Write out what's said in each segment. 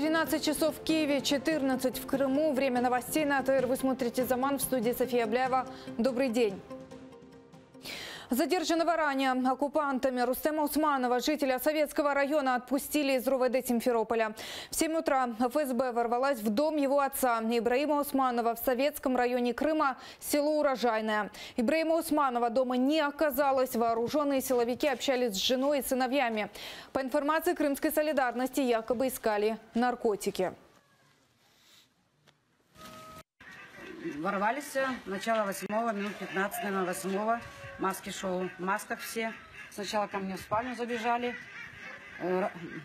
13 часов в Киеве, 14 в Крыму. Время новостей на АТР. Вы смотрите «Заман», в студии София Абляева. Добрый день. Задержанного ранее оккупантами Рустема Усманова, жителя Советского района, отпустили из РУВД Симферополя. В 7 утра ФСБ ворвалась в дом его отца Ибраима Усманова в Советском районе Крыма, село Урожайное. Ибраима Усманова дома не оказалось. Вооруженные силовики общались с женой и сыновьями. По информации Крымской солидарности, якобы искали наркотики. Ворвались начало 8-го, минут 15, наверное, 8-го. Маски шоу, в масках все. Сначала ко мне в спальню забежали.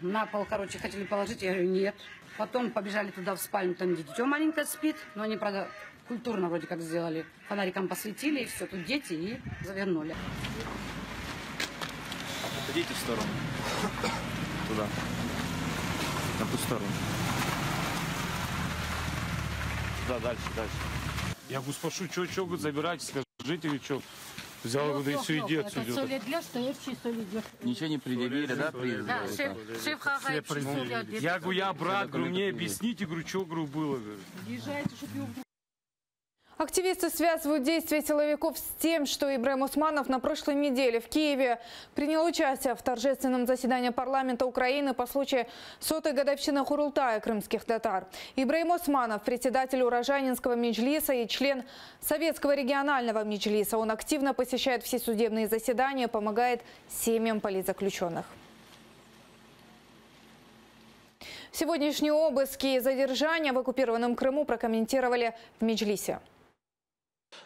На пол, короче, хотели положить. Я говорю, нет. Потом побежали туда в спальню, там где дитё маленькое спит. Но они, правда, культурно вроде как сделали. Фонариком посветили, и все, тут дети, и завернули. Идите в сторону. Туда. На ту сторону. Да, дальше. Я говорю, спрошу, что говорит, забирайте, скажите, вы что? Взял, говорю, и все, иди отсюда. Солидля, стоящий солидля. Ничего не предъявили, да? Да, шеф Хагаевич, солидля. Я говорю, я брат, говорю, мне объясните, говорю, что, говорю, было, говорю. Езжайте, чтобы его... Активисты связывают действия силовиков с тем, что Ибраим Усманов на прошлой неделе в Киеве принял участие в торжественном заседании парламента Украины по случаю 100-й годовщины Курултая крымских татар. Ибраим Усманов – председатель Урожайнинского меджлиса и член Советского регионального меджлиса. Он активно посещает все судебные заседания, помогает семьям политзаключенных. Сегодняшние обыски и задержания в оккупированном Крыму прокомментировали в меджлисе.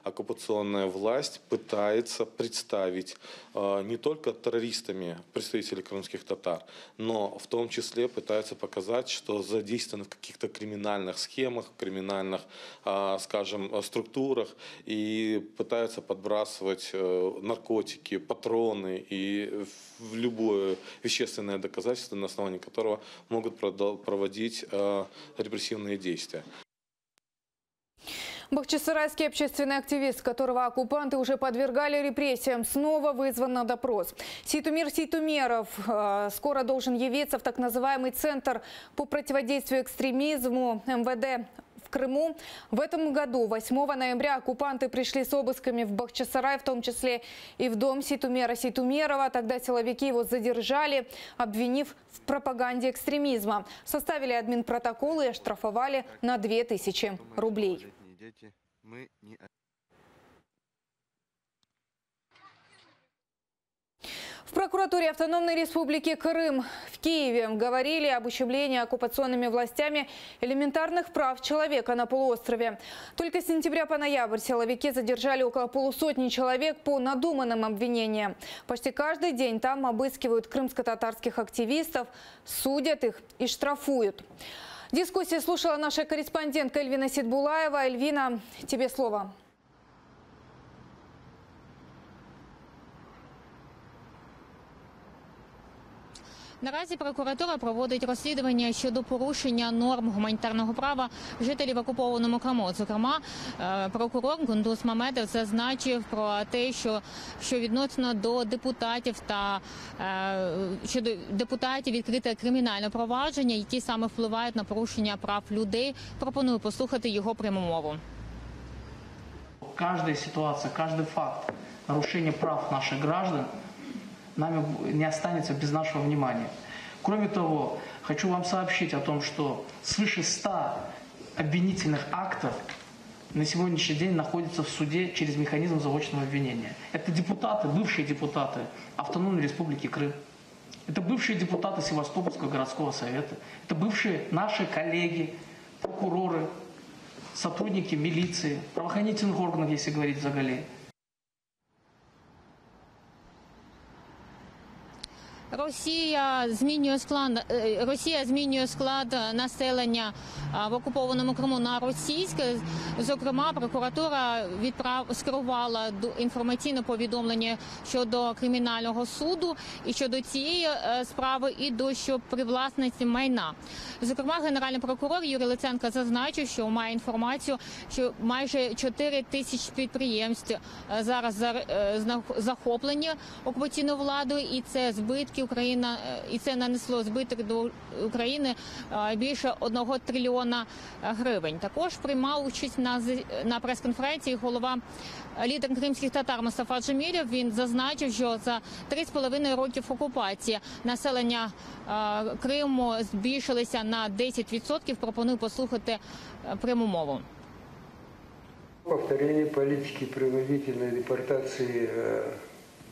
Оккупационная власть пытается представить не только террористами представителей крымских татар, но в том числе пытается показать, что задействованы в каких-то криминальных схемах, криминальных, скажем, структурах, и пытаются подбрасывать наркотики, патроны и любое вещественное доказательство, на основании которого могут проводить репрессивные действия. Бахчисарайский общественный активист, которого оккупанты уже подвергали репрессиям, снова вызван на допрос. Сейтумир Сейтумеров скоро должен явиться в так называемый Центр по противодействию экстремизму МВД в Крыму. В этом году, 8 ноября, оккупанты пришли с обысками в Бахчисарай, в том числе и в дом Сейтумера Сейтумерова. Тогда силовики его задержали, обвинив в пропаганде экстремизма. Составили админпротоколы и оштрафовали на 2000 рублей. В прокуратуре Автономной Республики Крым в Киеве говорили об ущемлении оккупационными властями элементарных прав человека на полуострове. Только с сентября по ноябрь силовики задержали около полусотни человек по надуманным обвинениям. Почти каждый день там обыскивают крымско-татарских активистов, судят их и штрафуют. Дискуссию слушала наша корреспондентка Эльвина Сидбулаева. Эльвина, тебе слово. Наразі прокуратура проводить розслідування щодо порушення норм гуманітарного права жителів окупованому Криму. Зокрема, прокурор Гундус Мамедов зазначив про те, що відносно до депутатів та щодо депутатів відкрите кримінальне провадження, які саме впливають на порушення прав людей. Пропоную послухати його пряму мову. Каждая ситуация, каждый факт нарушения прав наших граждан нами не останется без нашего внимания. Кроме того, хочу вам сообщить о том, что свыше 100 обвинительных актов на сегодняшний день находятся в суде через механизм заочного обвинения. Это депутаты, бывшие депутаты Автономной Республики Крым. Это бывшие депутаты Севастопольского городского совета. Это бывшие наши коллеги, прокуроры, сотрудники милиции, правоохранительных органов, если говорить загале. Росія змінює склад населення в окупованому Криму на російське. Зокрема, прокуратура скерувала інформаційне повідомлення щодо кримінального суду і щодо цієї справи, і до привласнення майна. Зокрема, генеральний прокурор Юрій Луценко зазначив, що має інформацію, що майже 4 тисячі підприємств зараз захоплені окупаційною владою, і це збитки Україна, і це нанесло збиток до України більше 1 трильйона гривень. Також приймав участь на прес-конференції лідер кримських татар Мустафа Джемілєв. Він зазначив, що за 3,5 років окупації населення Криму збільшилося на 10%. Пропоную послухати пряму мову. Повторение политики принудительной депортации,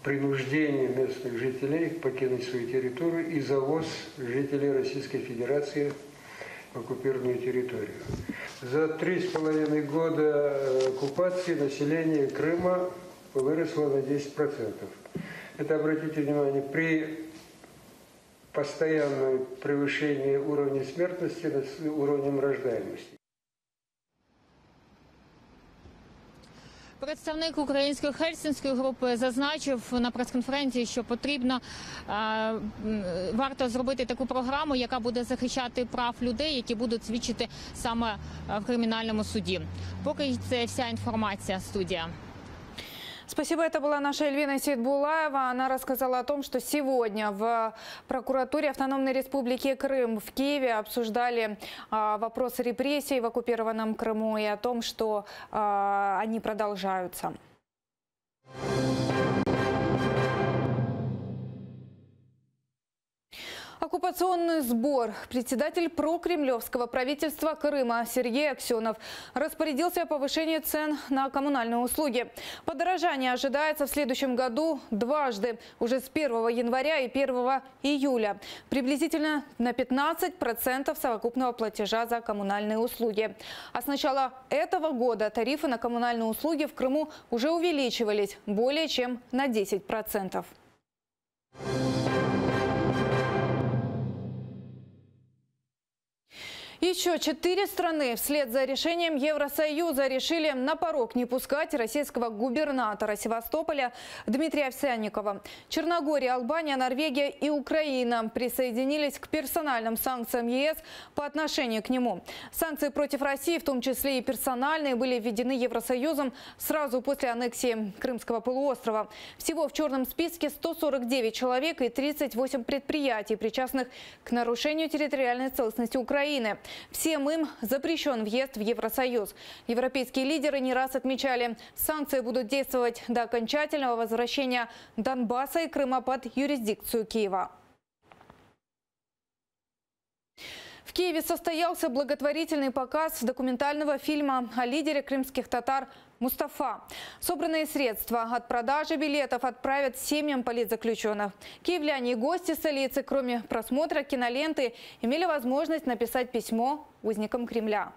принуждения местных жителей покинуть свою территорию и завоз жителей Российской Федерации в оккупированную территорию. За 3,5 года оккупации население Крыма выросло на 10%. Это, обратите внимание, при постоянном превышении уровня смертности над уровнем рождаемости. Представник української Хельсінської групи зазначив на прес-конференції, що варто зробити таку програму, яка буде захищати прав людей, які будуть свідчити саме в кримінальному суді. Поки це вся информация, студия. Спасибо. Это была наша Эльвина Сейтбулаева. Она рассказала о том, что сегодня в прокуратуре Автономной Республики Крым в Киеве обсуждали вопросы репрессий в оккупированном Крыму и о том, что они продолжаются. Оккупационный сбор. Председатель прокремлевского правительства Крыма Сергей Аксенов распорядился о повышении цен на коммунальные услуги. Подорожание ожидается в следующем году дважды, уже с 1 января и 1 июля. Приблизительно на 15% совокупного платежа за коммунальные услуги. А с начала этого года тарифы на коммунальные услуги в Крыму уже увеличивались более чем на 10%. Еще 4 страны вслед за решением Евросоюза решили на порог не пускать российского губернатора Севастополя Дмитрия Овсянникова. Черногория, Албания, Норвегия и Украина присоединились к персональным санкциям ЕС по отношению к нему. Санкции против России, в том числе и персональные, были введены Евросоюзом сразу после аннексии Крымского полуострова. Всего в черном списке 149 человек и 38 предприятий, причастных к нарушению территориальной целостности Украины. Всем им запрещен въезд в Евросоюз. Европейские лидеры не раз отмечали, санкции будут действовать до окончательного возвращения Донбасса и Крыма под юрисдикцию Киева. В Киеве состоялся благотворительный показ документального фильма о лидере крымских татар Мустафа. Собранные средства от продажи билетов отправят семьям политзаключенных. Киевляне и гости столицы, кроме просмотра киноленты, имели возможность написать письмо узникам Кремля.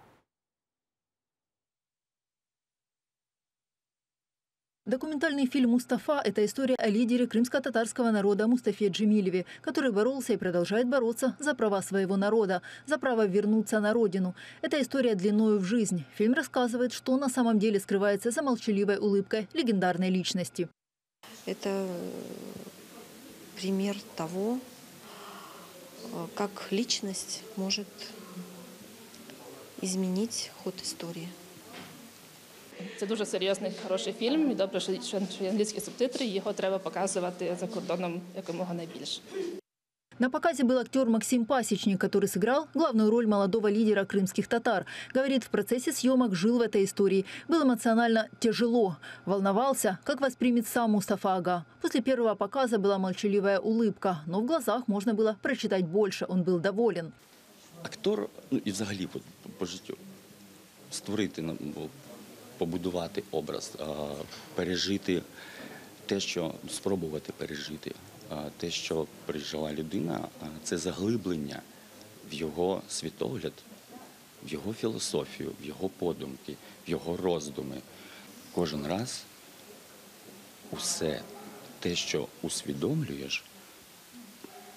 Документальный фильм «Мустафа» – это история о лидере крымско-татарского народа Мустафе Джемилеве, который боролся и продолжает бороться за права своего народа, за право вернуться на родину. Это история длиною в жизнь. Фильм рассказывает, что на самом деле скрывается за молчаливой улыбкой легендарной личности. Это пример того, как личность может изменить ход истории. Це дуже серйозний, хороший фільм. І добре, що англійські субтитри, його треба показувати за кордоном якомога найбільше. На показе был актер Максим Пасечник, который сыграл главную роль молодого лидера крымских татар. Говорит, в процессе съемок жил в этой истории. Было эмоционально тяжело. Волновался, как воспримет сам Мустафа Ага. После первого показа была молчаливая улыбка, но в глазах можно было прочитать больше. Он был доволен. Актор, і взагалі по життю, створити, побудувати образ, пережити те, що спробувати пережити, те, що пережила людина, це заглиблення в його світогляд, в його філософію, в його подумки, в його роздуми. Кожен раз усе те, що усвідомлюєш,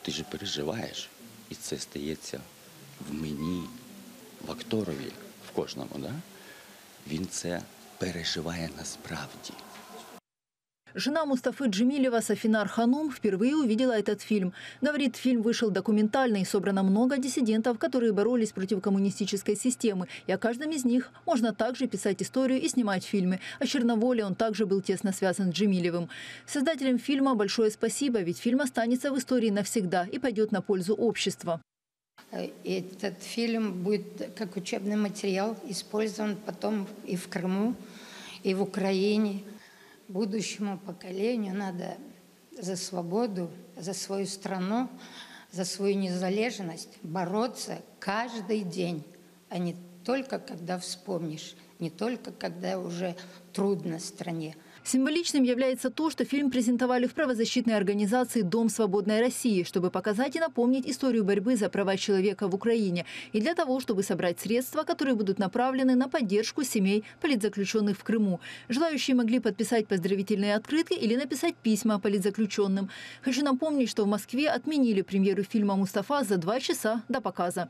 ти ж переживаєш. І це стається в мені, в акторові, в кожному, да? Він це переживає насправді. Жена Мустафы Джемилева Сафинар Ханум впервые увидела этот фильм. Говорит, фильм вышел документальный, собрано много диссидентов, которые боролись против коммунистической системы. И о каждом из них можно также писать историю и снимать фильмы. О Черноволе он также был тесно связан с Джемилевым. Создателям фильма большое спасибо, ведь фильм останется в истории навсегда и пойдет на пользу общества. Этот фильм будет как учебный материал использован потом и в Крыму, и в Украине. Будущему поколению надо за свободу, за свою страну, за свою незалежность бороться каждый день, а не только когда вспомнишь, не только когда уже трудно стране. Символичным является то, что фильм презентовали в правозащитной организации «Дом свободной России», чтобы показать и напомнить историю борьбы за права человека в Украине и для того, чтобы собрать средства, которые будут направлены на поддержку семей политзаключенных в Крыму. Желающие могли подписать поздравительные открытки или написать письма политзаключенным. Хочу напомнить, что в Москве отменили премьеру фильма «Мустафа» за 2 часа до показа.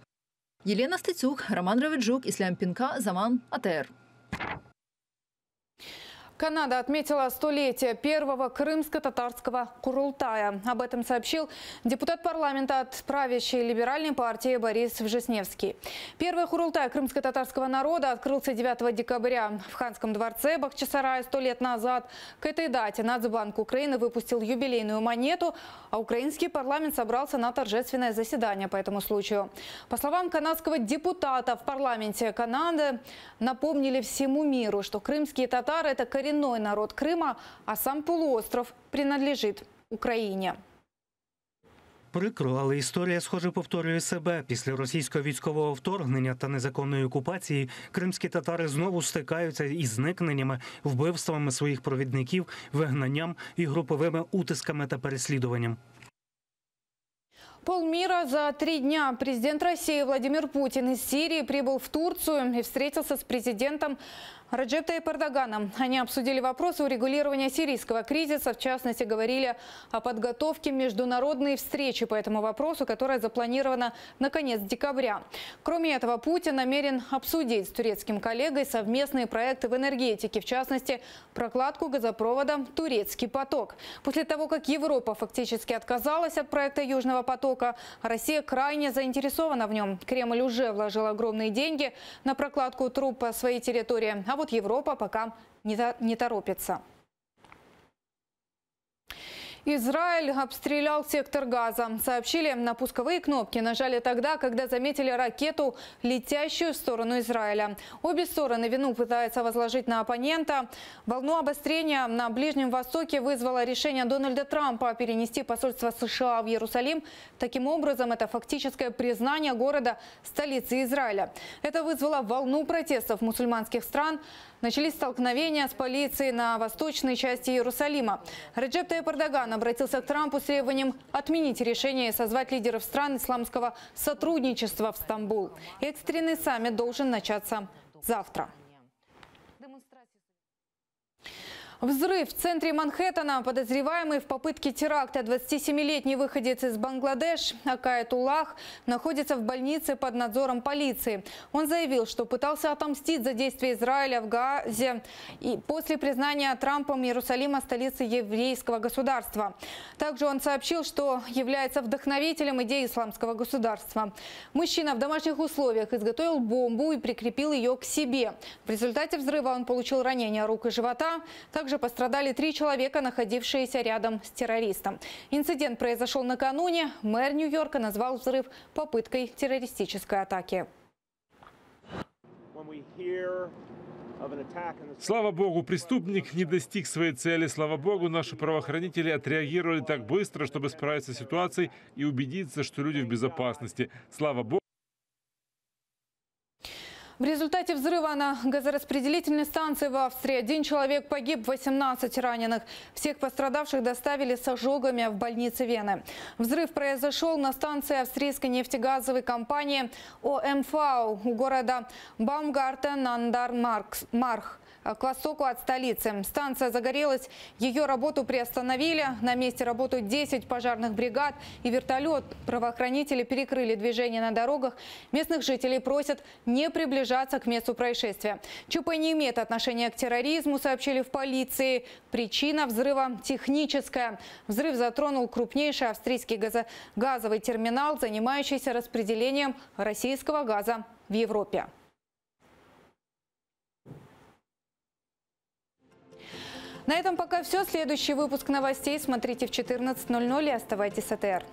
Елена Стецюк, Роман Равиджук, Ислам Пинка, Заман, АТР. Канада отметила столетие первого крымско-татарского Курултая. Об этом сообщил депутат парламента от правящей либеральной партии Борис Вжесневский. Первый Курултай крымско-татарского народа открылся 9 декабря в Ханском дворце Бахчисарая 100 лет назад. К этой дате Нацбанк Украины выпустил юбилейную монету, а украинский парламент собрался на торжественное заседание по этому случаю. По словам канадского депутата, в парламенте Канады напомнили всему миру, что крымские татары – это коренной народ Крыма, а сам полуостров принадлежить Україні. Прикро, але історія, схоже, повторює себе. Після російського військового вторгнення та незаконної окупації кримські татари знову стикаються із зникненнями, вбивствами своїх провідників, вигнанням і груповими утисками та переслідуванням. Полмира за 3 дня. Президент России Владимир Путин из Сирии прибыл в Турцию и встретился с президентом Реджеп Тайип Эрдоганом. Они обсудили вопросы урегулирования сирийского кризиса. В частности, говорили о подготовке международной встречи по этому вопросу, которая запланирована на конец декабря. Кроме этого, Путин намерен обсудить с турецким коллегой совместные проекты в энергетике. В частности, прокладку газопровода «Турецкий поток». После того, как Европа фактически отказалась от проекта Южного потока, Россия крайне заинтересована в нем. Кремль уже вложил огромные деньги на прокладку труб по своей территории. А вот Европа пока не торопится. Израиль обстрелял сектор Газа. Сообщили, на пусковые кнопки нажали тогда, когда заметили ракету, летящую в сторону Израиля. Обе стороны вину пытаются возложить на оппонента. Волну обострения на Ближнем Востоке вызвало решение Дональда Трампа перенести посольство США в Иерусалим. Таким образом, это фактическое признание города столицей Израиля. Это вызвало волну протестов мусульманских стран. Начались столкновения с полицией на восточной части Иерусалима. Реджеп Тайип Эрдоган обратился к Трампу с требованием отменить решение и созвать лидеров стран исламского сотрудничества в Стамбул. Экстренный саммит должен начаться завтра. Взрыв в центре Манхэттена. Подозреваемый в попытке теракта 27-летний выходец из Бангладеш Акаят Уллах находится в больнице под надзором полиции. Он заявил, что пытался отомстить за действия Израиля в Газе и после признания Трампом Иерусалима столицей еврейского государства. Также он сообщил, что является вдохновителем идеи исламского государства. Мужчина в домашних условиях изготовил бомбу и прикрепил ее к себе. В результате взрыва он получил ранения рук и живота. Также пострадали 3 человека, находившиеся рядом с террористом. Инцидент произошел накануне. Мэр Нью-Йорка назвал взрыв попыткой террористической атаки. Слава богу, преступник не достиг своей цели. Слава богу, наши правоохранители отреагировали так быстро, чтобы справиться с ситуацией и убедиться, что люди в безопасности. Слава богу. В результате взрыва на газораспределительной станции в Австрии 1 человек погиб, 18 раненых. Всех пострадавших доставили с ожогами в больнице Вены. Взрыв произошел на станции австрийской нефтегазовой компании ОМВ у города Баумгартен-ан-дер-Марх. к востоку от столицы. Станция загорелась, ее работу приостановили. На месте работают 10 пожарных бригад и вертолет. Правоохранители перекрыли движение на дорогах. Местных жителей просят не приближаться к месту происшествия. ЧП не имеет отношения к терроризму, сообщили в полиции. Причина взрыва техническая. Взрыв затронул крупнейший австрийский газовый терминал, занимающийся распределением российского газа в Европе. На этом пока все. Следующий выпуск новостей смотрите в 14:00 и оставайтесь с АТР.